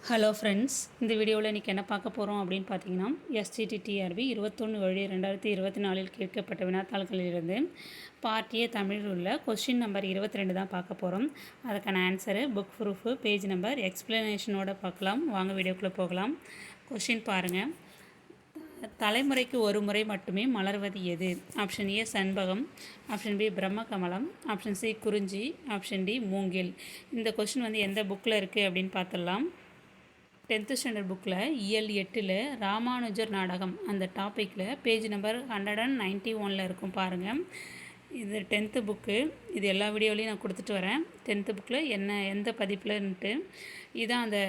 Hello friends, இந்த வீடியோவில் இன்றைக்கி என்ன பார்க்க போகிறோம் அப்படின்னு பார்த்தீங்கன்னா, எஸ்டிடிடிஆர்பி 21/7/2024 கேட்கப்பட்ட வினாத்தாள்களிலிருந்து பார்ட் ஏ தமிழில் உள்ள கொஸ்டின் நம்பர் 22 தான் பார்க்க போகிறோம். அதுக்கான answer, book proof, page number, எக்ஸ்ப்ளனேஷனோட பார்க்கலாம். வாங்க வீடியோக்குள்ளே போகலாம். கொஸ்டின் பாருங்கள். தலைமுறைக்கு ஒரு முறை மட்டுமே மலர்வது எது? ஆப்ஷன் ஏ செண்பகம், ஆப்ஷன் பி பிரம்மகமலம், ஆப்ஷன் சி குறிஞ்சி, ஆப்ஷன் டி மூங்கில். இந்த கொஸ்டின் வந்து எந்த புக்கில் இருக்குது அப்படின்னு பார்த்துடலாம். 10th ஸ்டாண்டர்ட் புக்கில் இயல் 8ல் ராமானுஜர் நாடகம் அந்த டாப்பிக்கில் பேஜ் நம்பர் 191 இருக்கும் பாருங்கள். இது 10th புக்கு. இது எல்லா வீடியோலையும் நான் கொடுத்துட்டு வரேன். 10th புக்கில் எந்த பதிப்புலன்ட்டு இதுதான் அந்த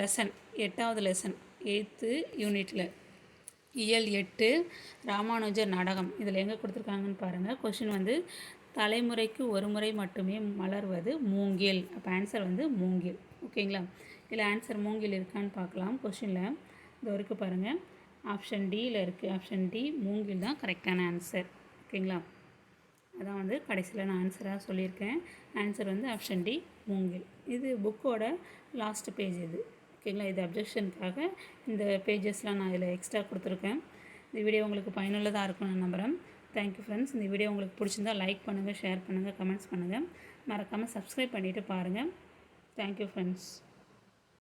லெசன், 8வது லெசன் 8th யூனிட்டில் இயல் 8 ராமானுஜர் நாடகம். இதில் எங்கே கொடுத்துருக்காங்கன்னு பாருங்கள். கொஷின் வந்து தலைமுறைக்கு ஒரு முறை மட்டுமே மலர்வது மூங்கில். அப்போ ஆன்சர் வந்து மூங்கில். ஓகேங்களா? இதில் ஆன்சர் மூங்கில் இருக்கான்னு பார்க்கலாம். கொஷினில் இது வரைக்கும் பாருங்கள். ஆப்ஷன் டியில் இருக்குது. ஆப்ஷன் டி மூங்கில் தான் கரெக்டான ஆன்சர். ஓகேங்களா? அதான் வந்து கடைசியில் நான் ஆன்சராக சொல்லியிருக்கேன். ஆன்சர் வந்து ஆப்ஷன் டி மூங்கில். இது புக்கோட லாஸ்ட் பேஜ் இது. ஓகேங்களா? இது அப்ஜெக்ஷனுக்காக இந்த பேஜஸ்லாம் நான் இதில் எக்ஸ்ட்ரா கொடுத்துருக்கேன். இந்த வீடியோ உங்களுக்கு பயனுள்ளதாக இருக்கும்னு நான் நம்புகிறேன். Thank you friends. இந்த வீடியோ உங்களுக்கு பிடிச்சிருந்தால் லைக் பண்ணுங்கள், ஷேர் பண்ணுங்கள், கமெண்ட்ஸ் பண்ணுங்கள். மறக்காமல் சப்ஸ்கிரைப் பண்ணிவிட்டு பாருங்கள். Thank you friends.